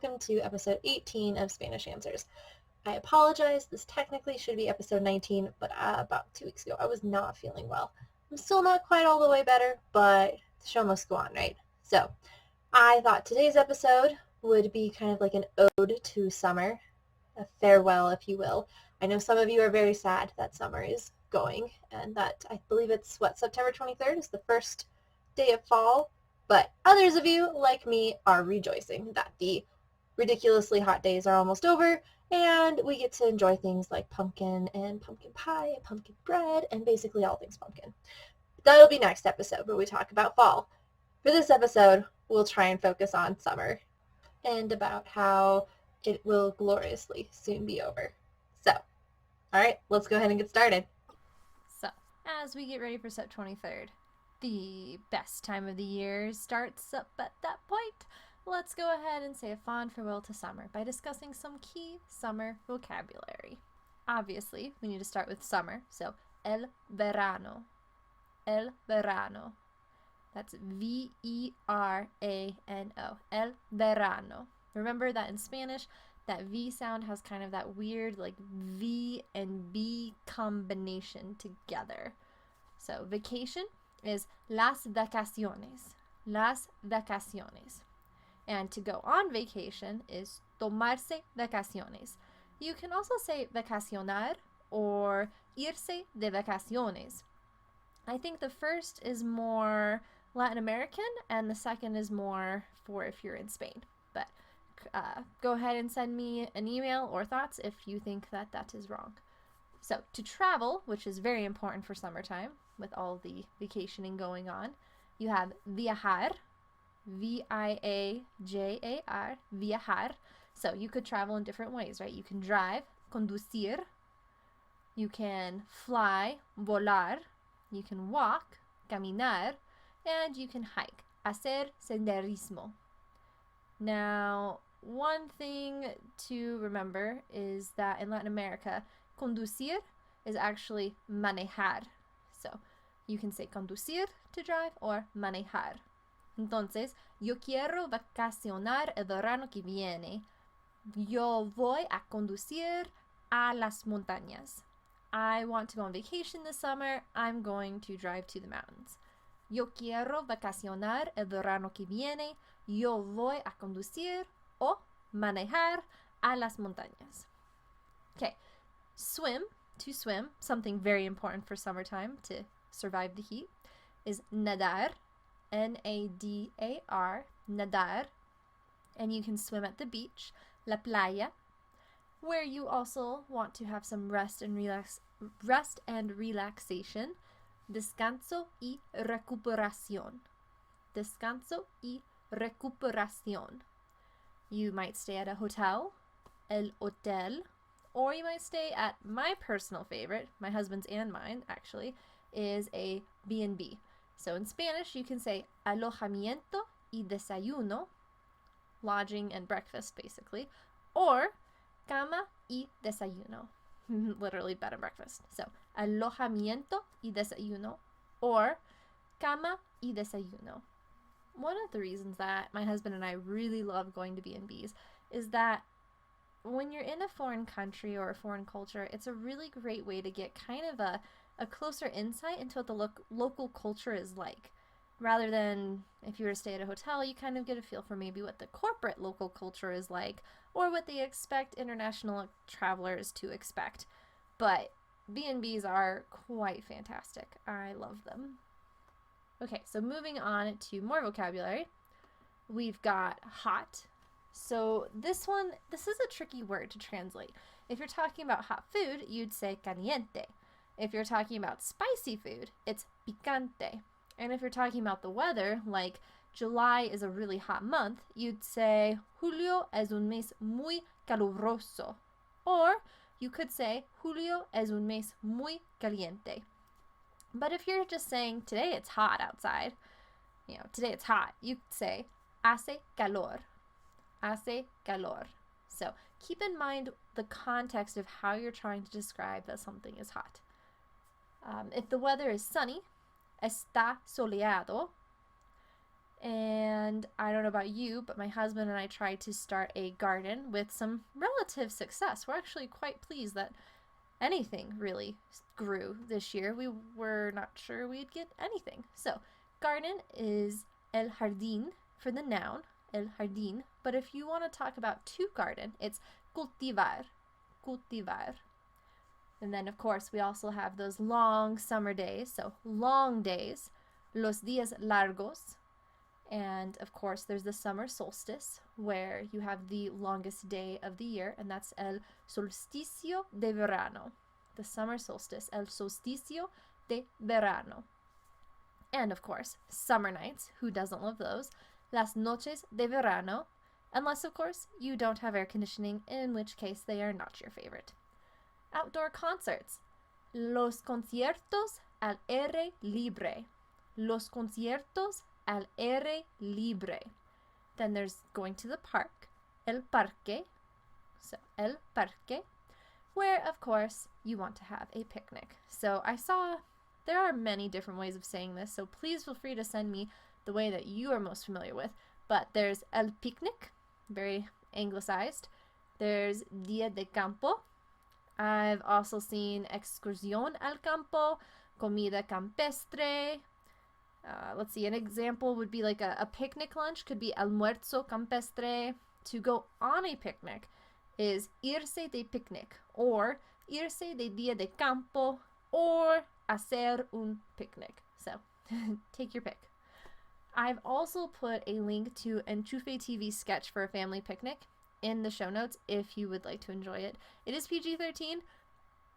welcome to episode 18 of Spanish Answers. I apologize, this technically should be episode 19, but about 2 weeks ago I was not feeling well. I'm still not quite all the way better, but the show must go on, right? So I thought today's episode would be kind of like an ode to summer, a farewell, if you will. I know some of you are very sad that summer is going, and that I believe it's, September 23rd is the first day of fall. But others of you, like me, are rejoicing that the ridiculously hot days are almost over and we get to enjoy things like pumpkin and pumpkin pie and pumpkin bread and basically all things pumpkin. That'll be next episode where we talk about fall. For this episode, we'll try and focus on summer and about how it will gloriously soon be over. So, all right, let's go ahead and get started. So, as we get ready for September 23rd, the best time of the year starts up at that point. Let's go ahead and say a fond farewell to summer by discussing some key summer vocabulary. Obviously, we need to start with summer, so el verano. El verano. That's V-E-R-A-N-O. El verano. Remember that in Spanish, that V sound has kind of that weird like V and B combination together. So vacation is las vacaciones. Las vacaciones. And to go on vacation is tomarse vacaciones. You can also say vacacionar or irse de vacaciones. I think the first is more Latin American and the second is more for if you're in Spain. But go ahead and send me an email or thoughts if you think that that is wrong. So to travel, which is very important for summertime with all the vacationing going on, you have viajar, V-I-A-J-A-R, viajar. So you could travel in different ways, right? You can drive, conducir. You can fly, volar. You can walk, caminar. And you can hike, hacer senderismo. Now, one thing to remember is that in Latin America, conducir is actually manejar. So you can say conducir to drive or manejar. Entonces, yo quiero vacacionar el verano que viene. Yo voy a conducir a las montañas. I want to go on vacation this summer. I'm going to drive to the mountains. Yo quiero vacacionar el verano que viene. Yo voy a conducir o manejar a las montañas. Okay, swim, to swim, something very important for summertime to survive the heat, is nadar, N-A-D-A-R, nadar. And you can swim at the beach, la playa, where you also want to have some rest and relaxation. Descanso y recuperación. Descanso y recuperación. You might stay at a hotel, el hotel, or you might stay at my personal favorite, my husband's and mine actually, is a B&B. So in Spanish, you can say alojamiento y desayuno, lodging and breakfast basically, or cama y desayuno, literally bed and breakfast. So alojamiento y desayuno or cama y desayuno. One of the reasons that my husband and I really love going to B&Bs is that when you're in a foreign country or a foreign culture, it's a really great way to get kind of a closer insight into what the local culture is like. Rather than if you were to stay at a hotel, you kind of get a feel for maybe what the corporate local culture is like or what they expect international travelers to expect. But B&Bs are quite fantastic. I love them. Okay, so moving on to more vocabulary. We've got hot. So this is a tricky word to translate. If you're talking about hot food, you'd say caliente. If you're talking about spicy food, it's picante. And if you're talking about the weather, like July is a really hot month, you'd say Julio es un mes muy caluroso. Or you could say Julio es un mes muy caliente. But if you're just saying today it's hot outside, today it's hot, you could say hace calor. Hace calor. So keep in mind the context of how you're trying to describe that something is hot. If the weather is sunny, está soleado. And I don't know about you, but my husband and I tried to start a garden with some relative success. We're actually quite pleased that anything really grew this year. We were not sure we'd get anything. So, garden is el jardín for the noun, el jardín. But if you want to talk about to garden, it's cultivar, cultivar. And then, of course, we also have those long summer days, so long days, los días largos. And, of course, there's the summer solstice, where you have the longest day of the year, and that's el solsticio de verano. The summer solstice, el solsticio de verano. And, of course, summer nights, who doesn't love those? Las noches de verano, unless, of course, you don't have air conditioning, in which case they are not your favorite. Outdoor concerts, los conciertos al aire libre. Los conciertos al aire libre. Then there's going to the park, el parque, so el parque, where, of course, you want to have a picnic. So I saw there are many different ways of saying this, so please feel free to send me the way that you are most familiar with. But there's el picnic, very anglicized. There's dia de campo. I've also seen excursión al campo, comida campestre. Let's see, an example would be like a picnic lunch could be almuerzo campestre. To go on a picnic is irse de picnic, or irse de dia de campo, or hacer un picnic. So take your pick. I've also put a link to Enchufe TV's sketch for a family picnic in the show notes if you would like to enjoy it. It is PG-13,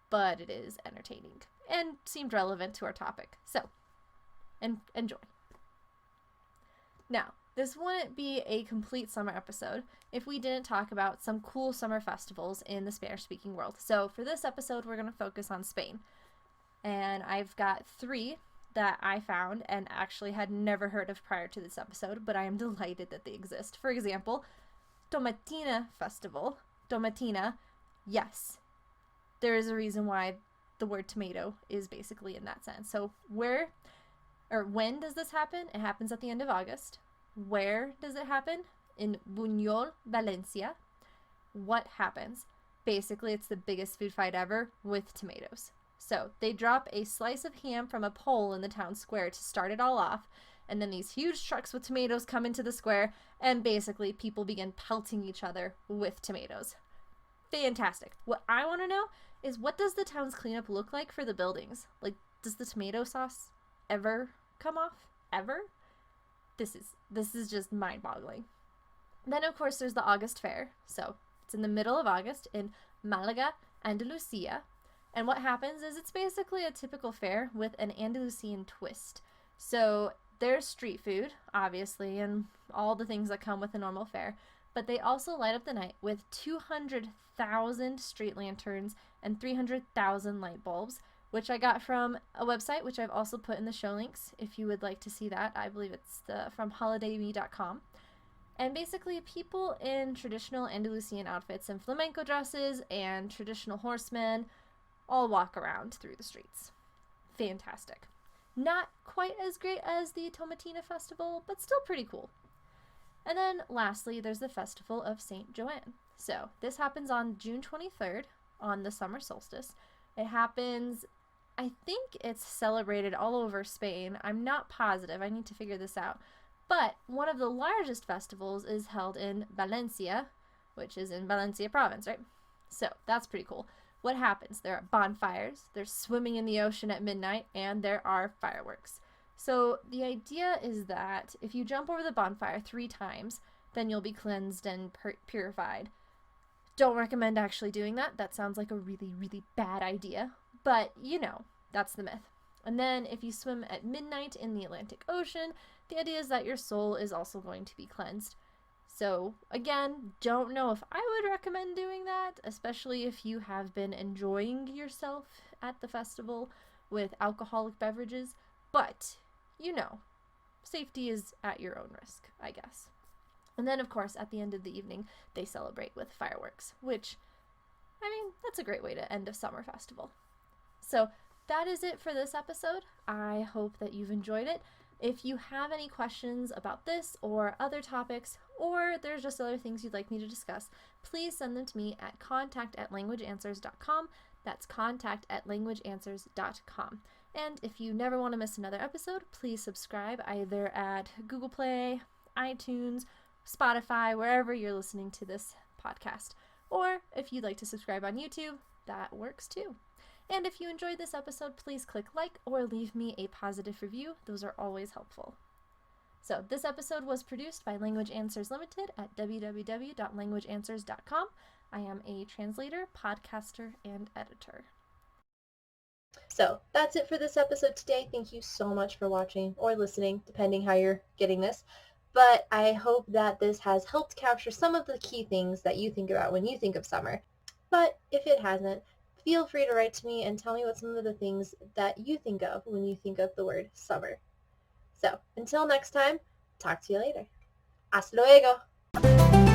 but it is entertaining and seemed relevant to our topic. So, enjoy. Now, this wouldn't be a complete summer episode if we didn't talk about some cool summer festivals in the Spanish-speaking world. So, for this episode, we're going to focus on Spain. And I've got 3 that I found and actually had never heard of prior to this episode, but I am delighted that they exist. For example, Tomatina Festival. Tomatina, yes. There is a reason why the word tomato is basically in that sense. So when does this happen? It happens at the end of August. Where does it happen? In Buñol, Valencia. What happens? Basically, it's the biggest food fight ever with tomatoes. So they drop a slice of ham from a pole in the town square to start it all off, and then these huge trucks with tomatoes come into the square, and basically people begin pelting each other with tomatoes. Fantastic. What I want to know is, what does the town's cleanup look like for the buildings? Like, does the tomato sauce ever come off? Ever? This is just mind-boggling. Then, of course, there's the August Fair. So it's in the middle of August in Malaga, Andalusia. And what happens is it's basically a typical fair with an Andalusian twist. So there's street food, obviously, and all the things that come with a normal fair, but they also light up the night with 200,000 street lanterns and 300,000 light bulbs, which I got from a website, which I've also put in the show links if you would like to see that. I believe it's from holidayme.com. And basically, people in traditional Andalusian outfits and flamenco dresses and traditional horsemen all walk around through the streets. Fantastic. Not quite as great as the Tomatina Festival, but still pretty cool. And then lastly, there's the Festival of St Joanne. So this happens on June 23rd on the summer solstice. It happens, I think it's celebrated all over Spain. I'm not positive. I need to figure this out. But one of the largest festivals is held in Valencia, which is in Valencia province, right? So that's pretty cool. What happens? There are bonfires, there's swimming in the ocean at midnight, and there are fireworks. So the idea is that if you jump over the bonfire 3 times, then you'll be cleansed and purified. Don't recommend actually doing that. That sounds like a really, really bad idea. But, you know, that's the myth. And then if you swim at midnight in the Atlantic Ocean, the idea is that your soul is also going to be cleansed. So, again, don't know if I would recommend doing that, especially if you have been enjoying yourself at the festival with alcoholic beverages. But, you know, safety is at your own risk, I guess. And then, of course, at the end of the evening, they celebrate with fireworks, which, I mean, that's a great way to end a summer festival. So, that is it for this episode. I hope that you've enjoyed it. If you have any questions about this or other topics, or there's just other things you'd like me to discuss, please send them to me at contact@languageanswers.com. That's contact@languageanswers.com. And if you never want to miss another episode, please subscribe either at Google Play, iTunes, Spotify, wherever you're listening to this podcast. Or if you'd like to subscribe on YouTube, that works too. And if you enjoyed this episode, please click like or leave me a positive review. Those are always helpful. So this episode was produced by Language Answers Ltd at www.languageanswers.com. I am a translator, podcaster, and editor. So that's it for this episode today. Thank you so much for watching or listening, depending how you're getting this. But I hope that this has helped capture some of the key things that you think about when you think of summer. But if it hasn't, feel free to write to me and tell me what some of the things that you think of when you think of the word summer. So until next time, talk to you later. Hasta luego!